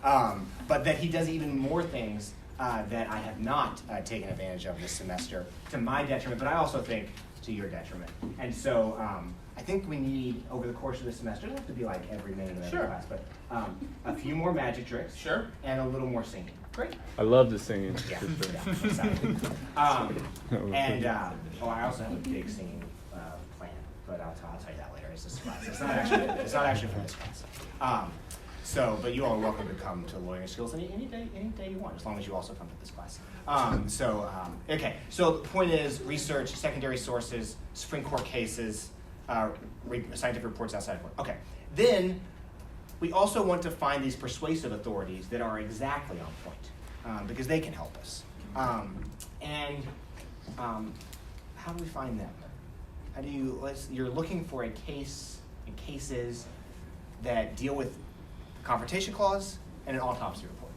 But that he does even more things that I have not taken advantage of this semester, to my detriment, but I also think to your detriment. And so I think we need, over the course of the semester, it doesn't have to be like every minute of every class, but a few more magic tricks. Sure. And a little more singing. Great. I love the singing. Yeah, exactly. I also have a big singing plan, but I'll tell you that later. It's this class. It's not actually for this class. But you all are welcome to come to Lawyering Skills any day you want, as long as you also come to this class. Okay. So the point is research, secondary sources, Supreme Court cases, scientific reports outside of court. Okay. Then we also want to find these persuasive authorities that are exactly on point, because they can help us. How do we find them? You're looking for a case and cases that deal with the Confrontation Clause and an autopsy report.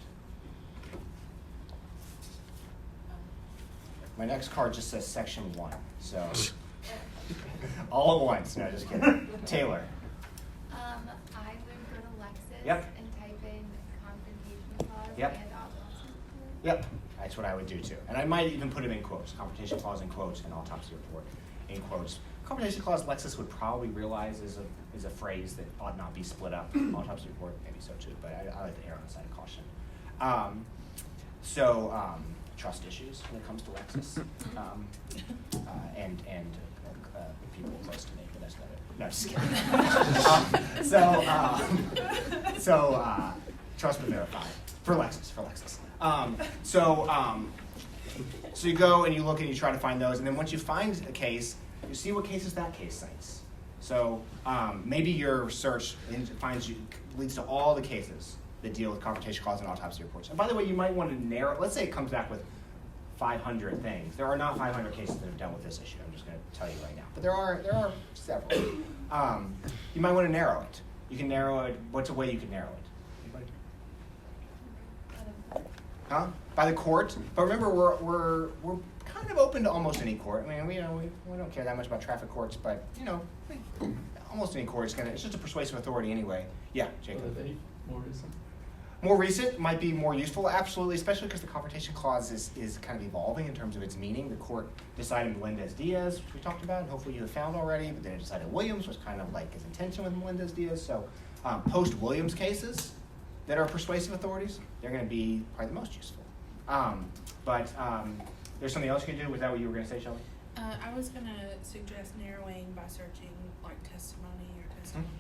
My next card just says Section 1, so all at once. No, just kidding. Taylor. I would go to Lexis Yep. and type in Confrontation Clause Yep. and autopsy report. Yep, that's what I would do too. And I might even put them in quotes. Confrontation Clause in quotes and autopsy report in quotes. Confrontation Clause, Lexis would probably realize is a phrase that ought not be split up. Autopsy report, maybe so too, but I like to err on the side of caution. Trust issues when it comes to Lexis, and people close to me, but that's not it. No, just kidding. Trust but verify for Lexis. So you go and you look and you try to find those, and then once you find a case, you see what cases that case cites. So maybe your search leads to all the cases that deal with Confrontation Clause and autopsy reports. And by the way, you might want to narrow. Let's say it comes back with 500 things. There are not 500 cases that have dealt with this issue. I'm just going to tell you right now, but there are several. You might want to narrow it. You can narrow it. What's a way you can narrow it? Anybody? Huh? By the court. But remember, we're kind of open to almost any court. I mean, we don't care that much about traffic courts, but almost any court it's just a persuasive authority anyway. Yeah, Jacob. More recent might be more useful, absolutely, especially because the Confrontation Clause is kind of evolving in terms of its meaning. The court decided Melendez-Diaz, which we talked about, and hopefully you have found already, but then it decided Williams was kind of like its intention with Melendez-Diaz. So post-Williams cases that are persuasive authorities, they're going to be probably the most useful. There's something else you can do. Was that what you were going to say, Shelby? I was going to suggest narrowing by searching like testimony or testimonial.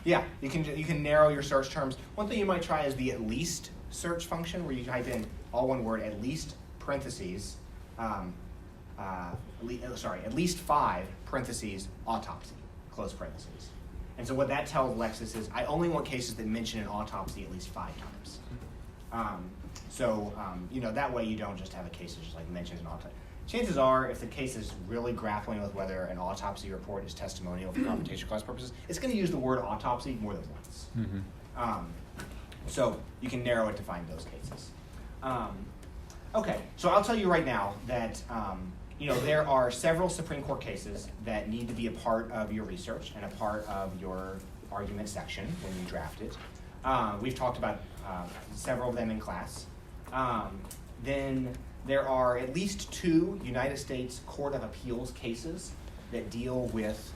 Yeah, you can narrow your search terms. One thing you might try is the at least search function, where you type in all one word, at least parentheses, at least 5 parentheses autopsy, close parentheses. And so what that tells Lexis is I only want cases that mention an autopsy at least 5 times. That way you don't just have a case that just like mentions an autopsy. Chances are, if the case is really grappling with whether an autopsy report is testimonial for Confrontation Clause purposes, it's going to use the word autopsy more than once. Mm-hmm. So you can narrow it to find those cases. Okay, so I'll tell you right now that there are several Supreme Court cases that need to be a part of your research and a part of your argument section when you draft it. We've talked about several of them in class. Then there are at least 2 United States Court of Appeals cases that deal with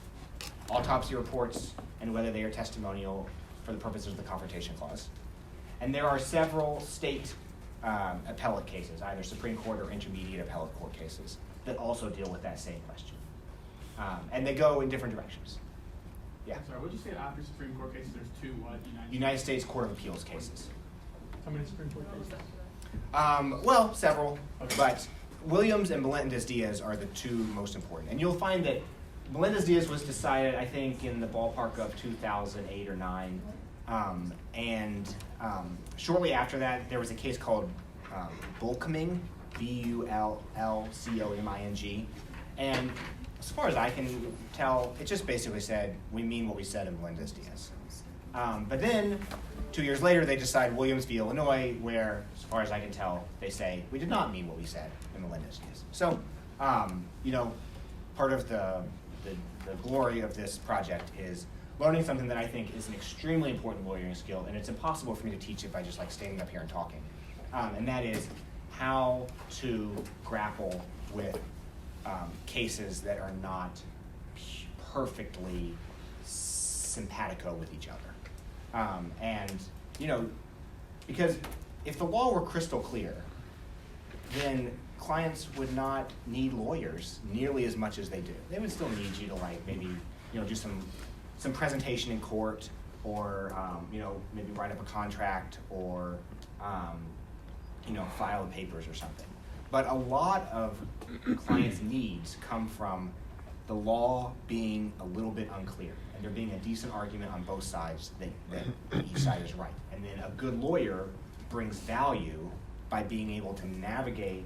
autopsy reports and whether they are testimonial for the purposes of the Confrontation Clause. And there are several state appellate cases, either Supreme Court or intermediate appellate court cases, that also deal with that same question. And they go in different directions. Yeah? Sorry, what did you say after Supreme Court cases? There's 2 what? United States Court of Appeals cases. How many Supreme Court cases? Several, okay. But Williams and Melendez-Diaz are the 2 most important. And you'll find that Melendez-Diaz was decided, I think, in the ballpark of 2008 or 9. Shortly after that, there was a case called Bullcoming, Bullcoming. And as far as I can tell, it just basically said, we mean what we said in Melendez-Diaz. But then, 2 years later, they decide Williams v. Illinois, where, as far as I can tell, they say, we did not mean what we said in Melendez-Diaz. So, part of the glory of this project is learning something that I think is an extremely important lawyering skill, and it's impossible for me to teach it by just like standing up here and talking. And that is how to grapple with cases that are not perfectly simpatico with each other. And, you know, because if the law were crystal clear, then clients would not need lawyers nearly as much as they do. They would still need you to like maybe, you know, do some presentation in court, or you know, maybe write up a contract, or you know, file papers or something. But a lot of clients' needs come from the law being a little bit unclear, and there being a decent argument on both sides that each side is right. And then a good lawyer brings value by being able to navigate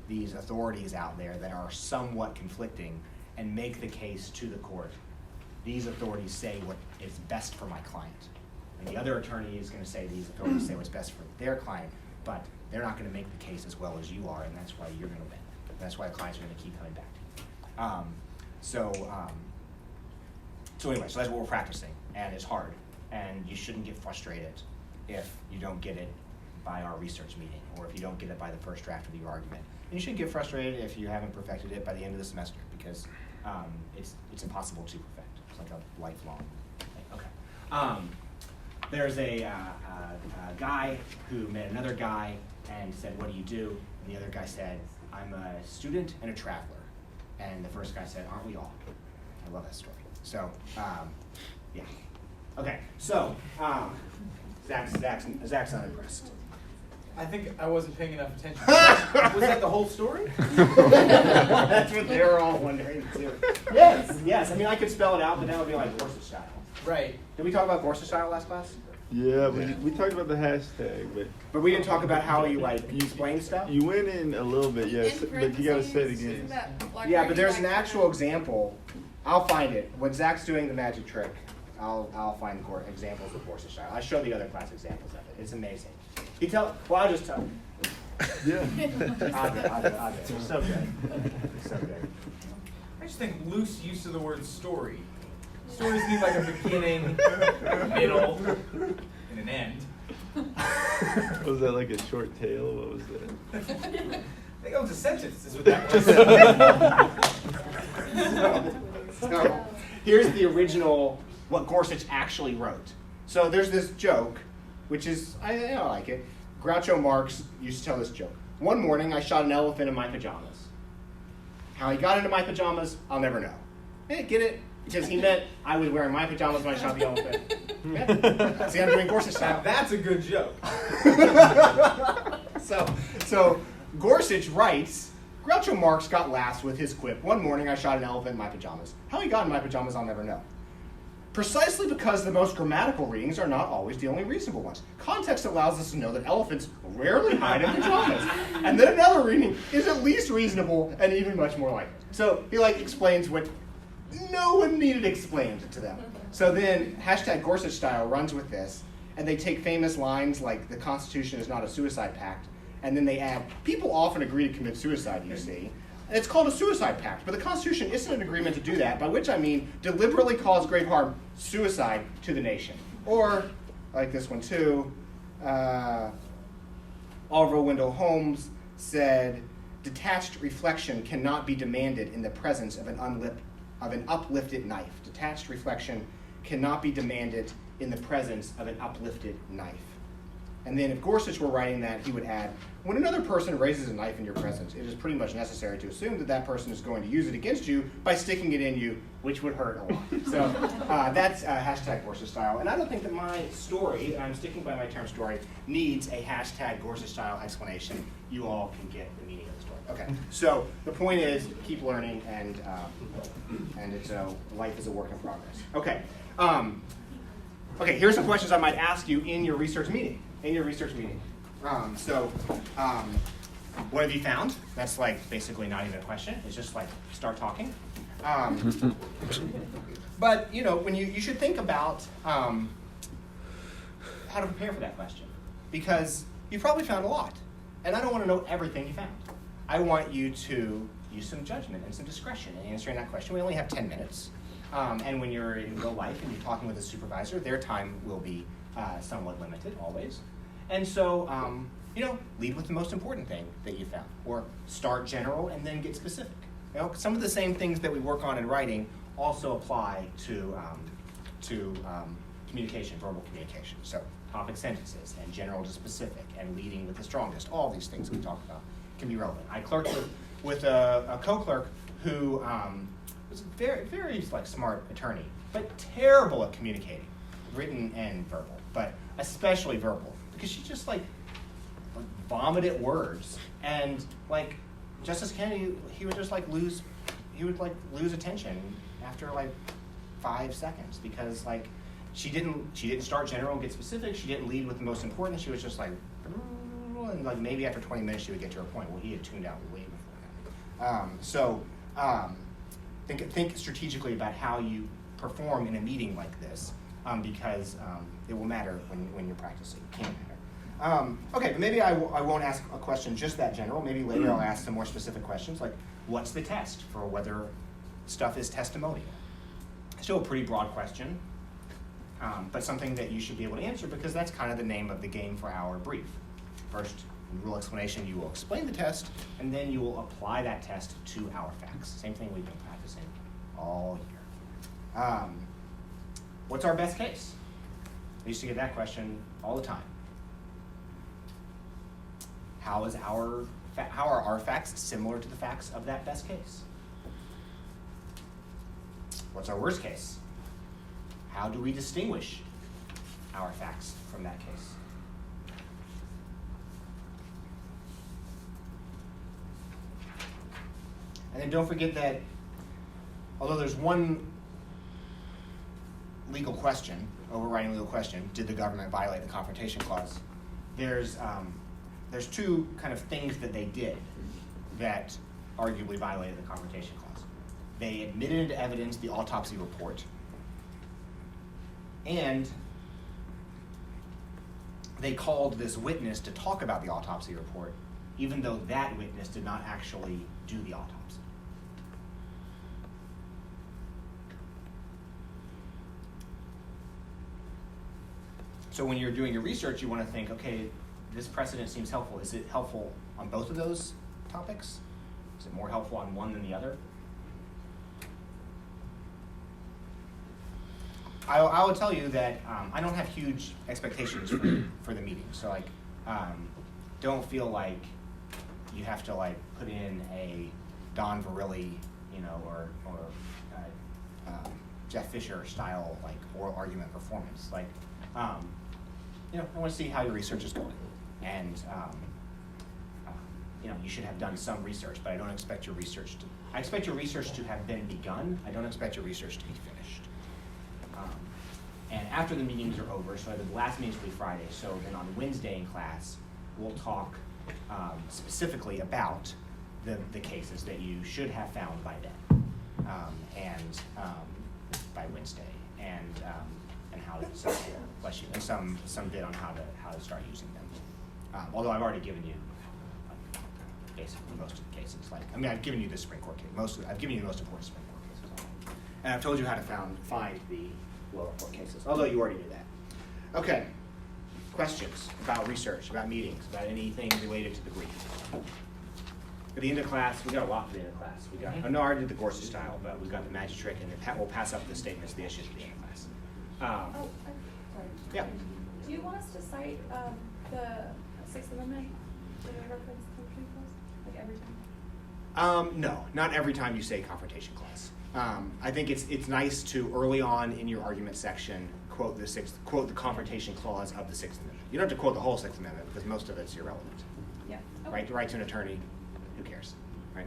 these authorities out there that are somewhat conflicting and make the case to the court. These authorities say what is best for my client. And the other attorney is going to say these authorities say what's best for their client, but they're not going to make the case as well as you are, and that's why you're going to win. And that's why the clients are going to keep coming back to you. So anyway, so that's what we're practicing, and it's hard. And you shouldn't get frustrated if you don't get it by our research meeting, or if you don't get it by the first draft of your argument. And you shouldn't get frustrated if you haven't perfected it by the end of the semester, because it's impossible to perfect. It's like a lifelong thing. Okay. There's a guy who met another guy and said, "What do you do?" And the other guy said, "I'm a student and a traveler." And the first guy said, "Aren't we all?" I love that story. So, yeah. Okay, so, Zach's not impressed. I think I wasn't paying enough attention. Was that the whole story? That's what they were all wondering too. Yes. I mean, I could spell it out, but that would be like Gorsuch style. Right. Did we talk about Gorsuch style last class? Yeah, we talked about the hashtag, But we didn't talk about how you like explain stuff? you went in a little bit, yes, In but you gotta say it parentheses, again. isn't that like Yeah, where but you there's an like actual example. I'll find it. When Zach's doing the magic trick, I'll find examples of Gorsuch style. I show the other class examples of it. It's amazing. I'll just tell you. Yeah. I'll do it. It's so good. It's so good. I just think loose use of the word story. Stories need like a beginning, a middle, and an end. Was that like a short tale? What was that? I think that was a sentence, is what that was. So here's the original, what Gorsuch actually wrote. So there's this joke, which is, I like it. Groucho Marx used to tell this joke. "One morning, I shot an elephant in my pajamas. How he got into my pajamas, I'll never know." Hey, get it? Because he meant I was wearing my pajamas when I shot the elephant. Yeah. See, I'm doing Gorsuch Now style. that's a good joke. So Gorsuch writes, Groucho Marx got laughs with his quip, "One morning I shot an elephant in my pajamas. How he got in my pajamas, I'll never know." Precisely because the most grammatical readings are not always the only reasonable ones. Context allows us to know that elephants rarely hide in pajamas. And then another reading is at least reasonable and even much more likely. So he explains what no one needed explained to them. So then hashtag Gorsuch style runs with this, and they take famous lines like "the Constitution is not a suicide pact," and then they add, "People often agree to commit suicide, you see. And it's called a suicide pact, but the Constitution isn't an agreement to do that, by which I mean deliberately cause grave harm, suicide, to the nation." Or, like this one too, Oliver Wendell Holmes said, "Detached reflection cannot be demanded in the presence of an uplifted knife." Detached reflection cannot be demanded in the presence of an uplifted knife. And then if Gorsuch were writing that, he would add, "When another person raises a knife in your presence, it is pretty much necessary to assume that that person is going to use it against you by sticking it in you, which would hurt a lot." So that's hashtag Gorsuch style. And I don't think that my story, and I'm sticking by my term story, needs a hashtag Gorsuch style explanation. You all can get the meaning of the story. Okay, so the point is keep learning, and it's life is a work in progress. Okay, here's some questions I might ask you in your research meeting. What have you found? That's basically not even a question. It's just start talking. But when you should think about how to prepare for that question, because you probably found a lot, and I don't want to know everything you found. I want you to use some judgment and some discretion in answering that question. We only have 10 minutes. And when you're in real life and you're talking with a supervisor, their time will be somewhat limited, always. And so, lead with the most important thing that you found, or start general and then get specific. Some of the same things that we work on in writing also apply to communication, verbal communication. So topic sentences and general to specific and leading with the strongest. All these things we talk about can be relevant. I clerked with a co-clerk who was a very, very smart attorney, but terrible at communicating, written and verbal, but especially verbal, because she just vomited words, and Justice Kennedy, he would just lose attention after 5 seconds, because she didn't start general and get specific. She didn't lead with the most important. She was just and maybe after 20 minutes she would get to her point. Well, he had tuned out way before that. Think strategically about how you perform in a meeting like this, because it will matter when you're practicing. It can matter. Okay, but maybe I won't ask a question just that general. Maybe later I'll ask some more specific questions, like what's the test for whether stuff is testimonial? Still a pretty broad question, but something that you should be able to answer, because that's kind of the name of the game for our brief. First, in rule explanation, you will explain the test, and then you will apply that test to our facts. Same thing we've been practicing all year. What's our best case? I used to get that question all the time. How are our facts similar to the facts of that best case? What's our worst case? How do we distinguish our facts from that case? And then don't forget that although there's one legal question, overriding legal question, did the government violate the Confrontation Clause? There's two kind of things that they did that arguably violated the Confrontation Clause. They admitted into evidence the autopsy report, and they called this witness to talk about the autopsy report, even though that witness did not actually do the autopsy. So when you're doing your research, you want to think, okay, this precedent seems helpful. Is it helpful on both of those topics? Is it more helpful on one than the other? I will tell you that I don't have huge expectations for the meeting. So don't feel like you have to put in a Don Verrilli, or Jeff Fisher style oral argument performance. I want to see how your research is going, and you should have done some research, but I don't expect your research to. I expect your research to have been begun. I don't expect your research to be finished. And after the meetings are over, so the last meetings will be Friday. So then on Wednesday in class, we'll talk specifically about the cases that you should have found by then, and by Wednesday, and how to bless you, and some bit on how to start using them. Although I've already given you basically most of the cases. I've given you the Supreme Court case. I've given you the most important Supreme Court cases, and I've told you how to find the lower court cases. Although you already knew that. Okay. Questions about research, about meetings, about anything related to the brief. At the end of class, we got a lot for the end of class. I already did the Gorsuch style, but we got the magic trick, and we'll pass up the statements, the issues at the end of class. Sorry. Yeah. Do you want us to cite the Sixth Amendment to reference the Confrontation Clause, every time? No, not every time you say Confrontation Clause. I think it's nice to early on in your argument section quote the Confrontation Clause of the Sixth Amendment. You don't have to quote the whole Sixth Amendment because most of it's irrelevant. Yeah. Okay. Right, the right to an attorney, who cares, right?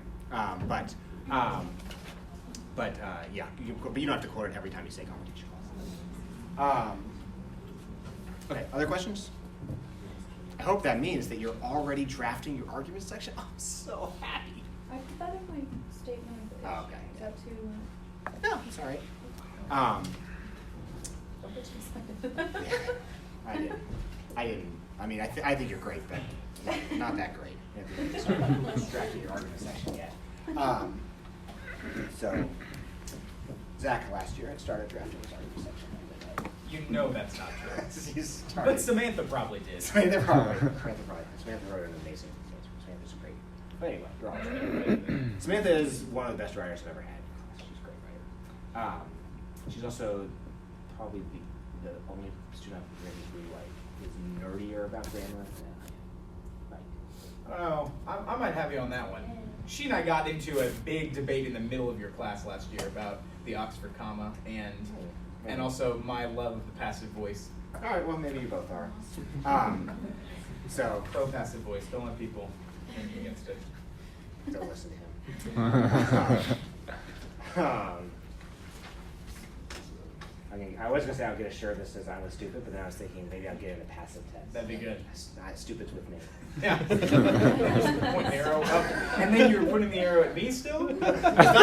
But you don't have to quote it every time you say Confrontation Clause. Okay, other questions? I hope that means that you're already drafting your argument section. I'm so happy. I put that in my statement of the issue. Oh, okay. Is that too No, it's all right. don't get too excited. Yeah, I didn't. I mean, I think you're great, but not that great. You haven't started drafting your argument section yet. Zach last year had started drafting his argument section. You know that's not true. He started. But Samantha probably did. Samantha probably. Samantha wrote an amazing. Samantha's great. But anyway, they're all great. Samantha is one of the best writers I've ever had. She's a great writer. She's also probably the only student I've written who like is nerdier about grammar than I like. Oh, I might have you on that one. She and I got into a big debate in the middle of your class last year about the Oxford comma and also my love of the passive voice. All right, well maybe you both are. So Pro passive voice. Don't let people think against it. don't listen to him. I mean, I was gonna say I'll get a shirt that says I was stupid, but then I was thinking maybe I'll get it in a passive tense. That'd be good. Stupid's with me. Yeah. Just point the arrow up, and then you're pointing the arrow at me still. It's not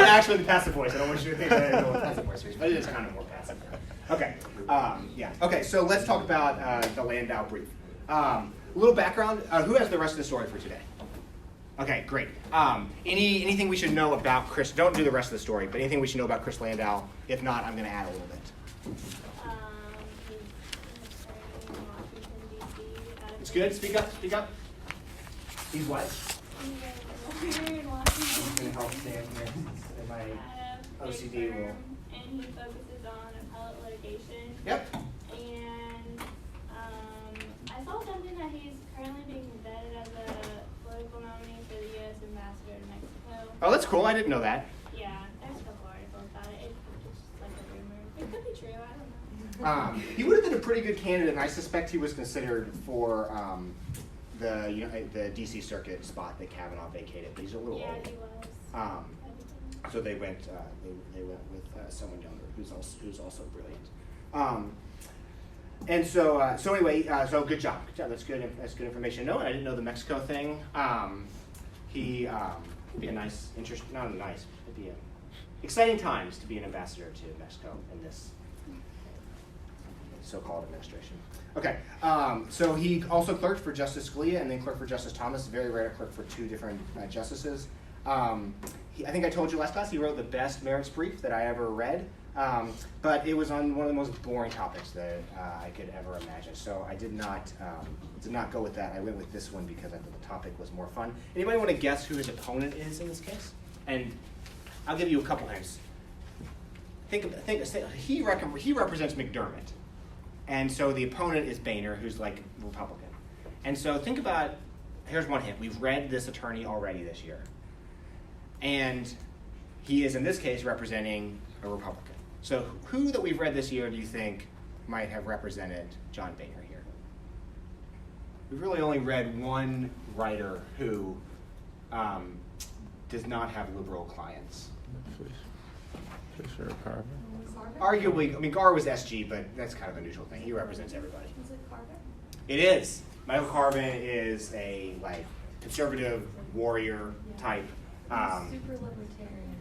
actually the passive voice. I don't want you to think that I know what passive voice is, but it is kind of more passive. Okay. Yeah. Okay. So let's talk about the Landau brief. A little background. Who has the rest of the story for today? Okay, great. Anything we should know about Chris? Don't do the rest of the story, but anything we should know about Chris Landau? If not, I'm going to add a little bit. He's in Washington, D.C. It's good. Speak up. Speak up. He's what? He's a lawyer in I'm Washington. going to help stand here. In my At a big OCD firm, will. and he focuses on appellate litigation. Yep. And I saw something that he's currently being vetted as a political nominee for the U.S. ambassador to Mexico. Oh, that's cool. I didn't know that. Yeah, there's a couple articles about it. It's just like a rumor. It could be true. I don't know. He would have been a pretty good candidate, and I suspect he was considered for the D.C. Circuit spot that Kavanaugh vacated, but he's a little Yeah, old. he was. So they went with someone younger who's also brilliant. And so anyway, so good job. That's good. That's good information. No, I didn't know the Mexico thing. It'd be a nice, it'd be exciting times to be an ambassador to Mexico in this so-called administration. Okay, so he also clerked for Justice Scalia and then clerked for Justice Thomas. Very rare to clerk for two different justices. I think I told you last class he wrote the best merits brief that I ever read, but it was on one of the most boring topics that I could ever imagine. So I did not go with that. I went with this one because I thought the topic was more fun. Anybody want to guess who his opponent is in this case? And I'll give you a couple hints. He represents McDermott, and so the opponent is Boehner, who's like Republican. And so think about, here's one hint. We've read this attorney already this year. And he is, in this case, representing a Republican. So who that we've read this year do you think might have represented John Boehner here? We've really only read one writer who does not have liberal clients. Fisher or Carver? Arguably, I mean, Garr was SG, but that's kind of a neutral thing. He represents everybody. Is it Carver? It is. Michael Carvin is a conservative warrior type. Super libertarian.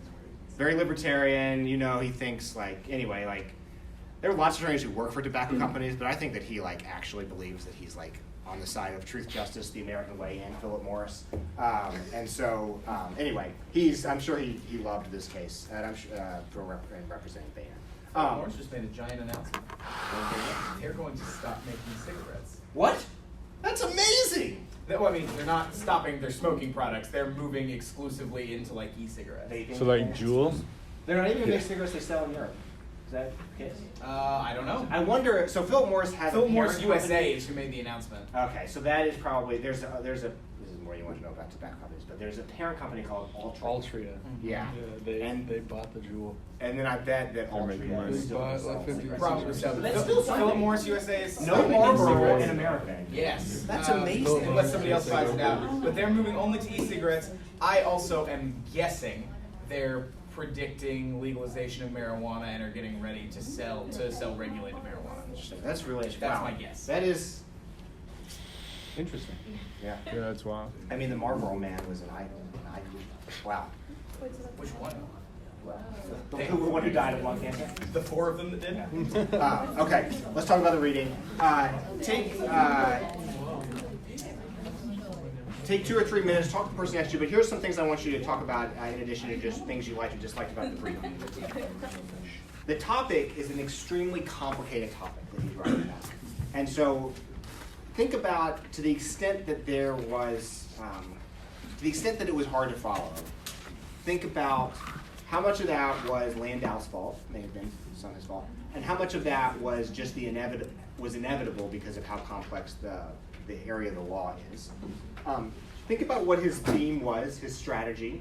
Very libertarian, he thinks there are lots of attorneys who work for tobacco companies, but I think that he actually believes that he's on the side of truth, justice, the American way, and Philip Morris. Anyway, I'm sure he loved this case, and I'm sure for representing Boehner. Morris just made a giant announcement. They're going to stop making cigarettes. What? That's amazing! Well, I mean, they're not stopping their smoking products. They're moving exclusively into e-cigarettes. So Juul? They're not even going to make cigarettes they sell in Europe. Is that the case? I don't know. I wonder. So Philip Morris has Philip a Morris parent USA company. is who made the announcement. Okay, so that is probably there's a this is more you want to know about tobacco companies, but there's a parent company called Altria. Altria. Yeah. They bought the Juul. And then I bet that They're making Altria money. is still Bought selling like 50 cigarettes. Probably so. That's still Philip something. Morris USA is No stopping Marlboro e-cigarettes. in America. Yes. That's amazing. Unless somebody else buys it out. But they're moving only to e-cigarettes. I also am guessing they're predicting legalization of marijuana and are getting ready to sell regulated marijuana. Interesting. That's really interesting. That's Wow. my guess. That is, Interesting. yeah. Yeah, that's wild. I mean, the Marlboro Man was an icon. Wow. Wait, so that's Which one? The one who died of lung cancer. The four of them that did? Okay, let's talk about the reading. Take 2 or 3 minutes, talk to the person next to you, but here's some things I want you to talk about in addition to just things you liked or disliked about the brief. The topic is an extremely complicated topic that he's writing about. And so think about, to the extent that there was, to the extent that it was hard to follow, think about how much of that was Landau's fault, may have been Sumner's fault, and how much of that was just the inevitable because of how complex the area of the law is. Think about what his theme was, his strategy,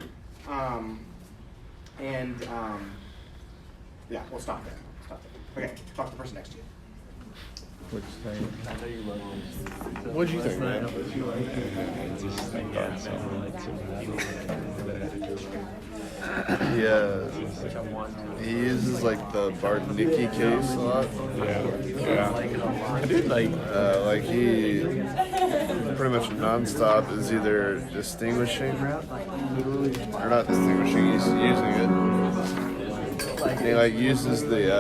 yeah, we'll stop there. Okay, talk to the person next to you. What'd you think, man? Yeah, he uses like the Bartnicki case a lot. Yeah. I did like He pretty much nonstop is either distinguishing or not distinguishing. He's using it. And he like uses the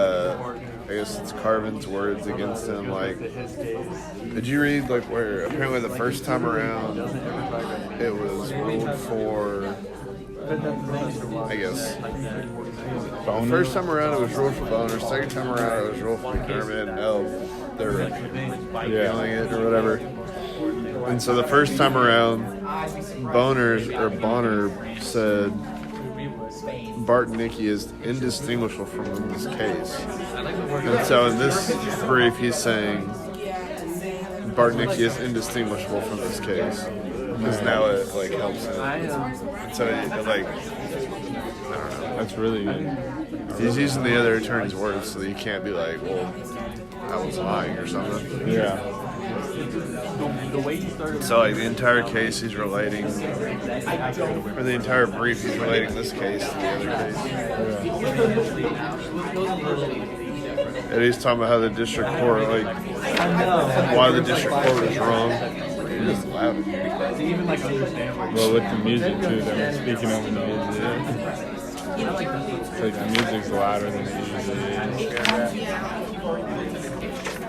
I guess it's Carvin's words against him. Like, did you read like where apparently the first time around it was ruled for, I guess, the first time around it was ruled for Boner, second time around it was ruled for McDermott, and they're feeling it or whatever. And so the first time around, Bonner said Bartnicki is indistinguishable from this case. And so in this brief, he's saying Bartnicki is indistinguishable from this case. Because now it like helps him. And so it, like, I don't know. that's really good. He's using the other attorney's words so that you can't be like, well, I was lying or something. Yeah. So like the entire case he's relating, or the entire brief he's relating this case to the other case. And he's talking about how the district court, like, why the district court was wrong. It's just loud. Well, with the music too, they're speaking over the music. It's like the music's louder than it usually is.